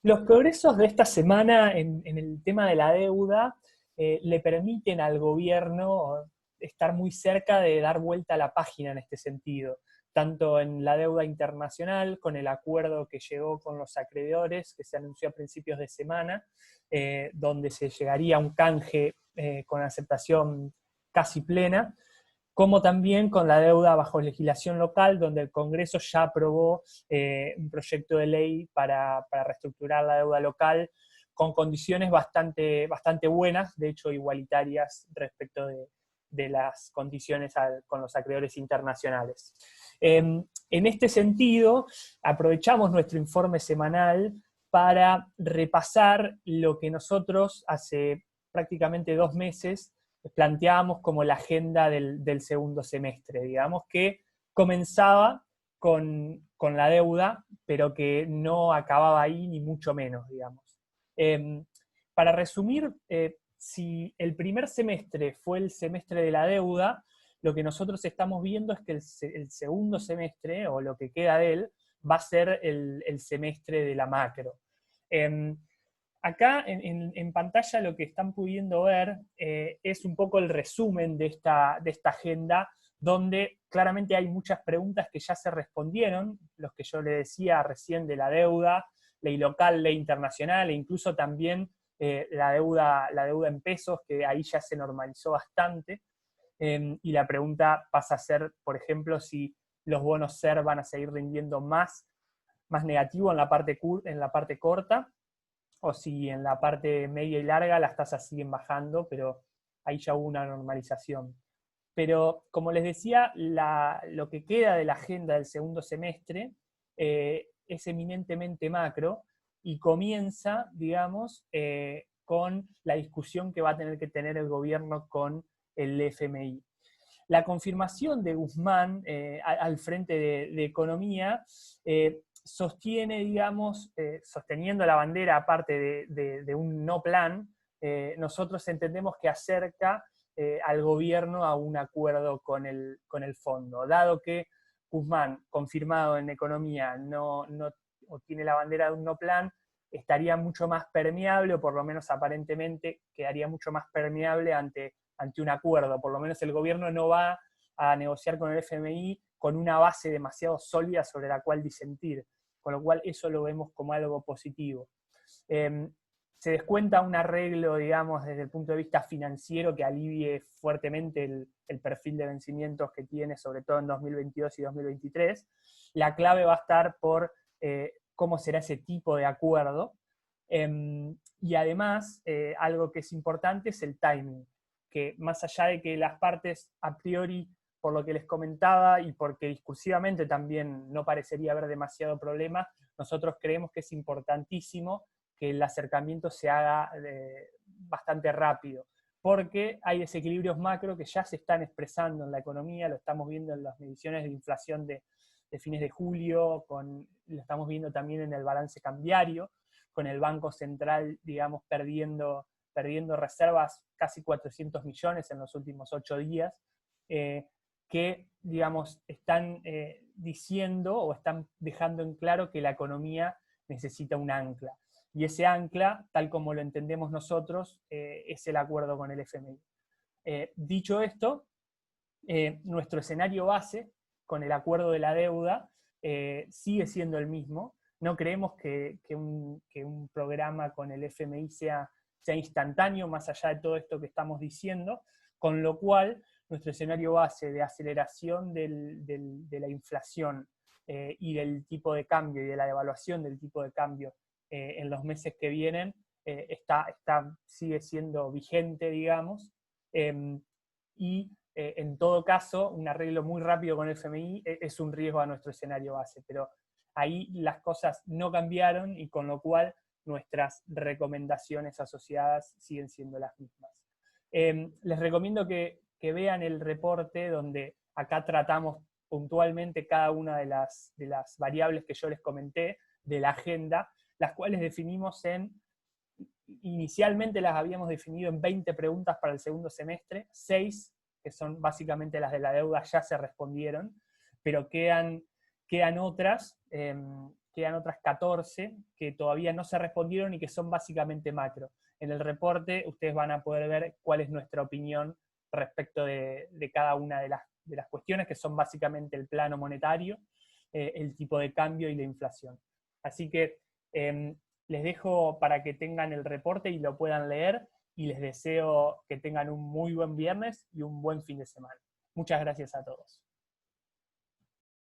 Los progresos de esta semana en el tema de la deuda le permiten al gobierno estar muy cerca de dar vuelta a la página en este sentido, tanto en la deuda internacional, con el acuerdo que llegó con los acreedores, que se anunció a principios de semana, donde se llegaría a un canje con aceptación casi plena, como también con la deuda bajo legislación local, donde el Congreso ya aprobó un proyecto de ley para reestructurar la deuda local con condiciones bastante buenas, de hecho igualitarias respecto de las condiciones con los acreedores internacionales. En este sentido, aprovechamos nuestro informe semanal para repasar lo que nosotros hace prácticamente 2 meses planteábamos como la agenda del segundo semestre, digamos, que comenzaba con la deuda, pero que no acababa ahí ni mucho menos, digamos. Eh, para resumir, si el primer semestre fue el semestre de la deuda, lo que nosotros estamos viendo es que el segundo semestre, o lo que queda de él, va a ser el semestre de la macro. Eh, Acá en pantalla lo que están pudiendo ver es un poco el resumen de esta agenda, donde claramente hay muchas preguntas que ya se respondieron, los que yo le decía recién de la deuda, ley local, ley internacional, e incluso también la deuda en pesos, que ahí ya se normalizó bastante, y la pregunta pasa a ser, por ejemplo, si los bonos SER van a seguir rindiendo más negativo en la parte corta, o si en la parte media y larga las tasas siguen bajando, pero ahí ya hubo una normalización. Pero como les decía, lo que queda de la agenda del segundo semestre es eminentemente macro y comienza, digamos, con la discusión que va a tener que tener el gobierno con el FMI. La confirmación de Guzmán al frente de Economía sostiene, digamos, sosteniendo la bandera aparte de un no plan, nosotros entendemos que acerca al gobierno a un acuerdo con el fondo. Dado que Guzmán, confirmado en Economía, no tiene la bandera de un no plan, estaría mucho más permeable, o por lo menos aparentemente quedaría mucho más permeable ante un acuerdo. Por lo menos el gobierno no va a negociar con el FMI con una base demasiado sólida sobre la cual disentir, con lo cual eso lo vemos como algo positivo. Eh, Se descuenta un arreglo, digamos, desde el punto de vista financiero que alivie fuertemente el perfil de vencimientos que tiene, sobre todo en 2022 y 2023. La clave va a estar por cómo será ese tipo de acuerdo. Y además, algo que es importante es el timing, que más allá de que las partes a priori, por lo que les comentaba y porque discursivamente también no parecería haber demasiado problema, nosotros creemos que es importantísimo que el acercamiento se haga bastante rápido, porque hay desequilibrios macro que ya se están expresando en la economía, lo estamos viendo en las mediciones de inflación de fines de julio, lo estamos viendo también en el balance cambiario, con el Banco Central, digamos, perdiendo reservas casi 400 millones en los últimos 8 días, que, digamos, están diciendo o están dejando en claro que la economía necesita un ancla. Y ese ancla, tal como lo entendemos nosotros, es el acuerdo con el FMI. Dicho esto, nuestro escenario base con el acuerdo de la deuda sigue siendo el mismo. No creemos que un programa con el FMI sea instantáneo, más allá de todo esto que estamos diciendo, con lo cual nuestro escenario base de aceleración de la inflación y del tipo de cambio y de la devaluación del tipo de cambio en los meses que vienen sigue siendo vigente, digamos, y en todo caso, un arreglo muy rápido con el FMI es un riesgo a nuestro escenario base, pero ahí las cosas no cambiaron y con lo cual nuestras recomendaciones asociadas siguen siendo las mismas. Les recomiendo que vean el reporte donde acá tratamos puntualmente cada una de las variables que yo les comenté de la agenda, las cuales definimos inicialmente las habíamos definido en 20 preguntas para el segundo semestre, 6 que son básicamente las de la deuda, ya se respondieron, pero quedan otras quedan otras 14 que todavía no se respondieron y que son básicamente macro. En el reporte ustedes van a poder ver cuál es nuestra opinión respecto de cada una de las cuestiones, que son básicamente el plano monetario, el tipo de cambio y la inflación. Así que les dejo para que tengan el reporte y lo puedan leer, y les deseo que tengan un muy buen viernes y un buen fin de semana. Muchas gracias a todos.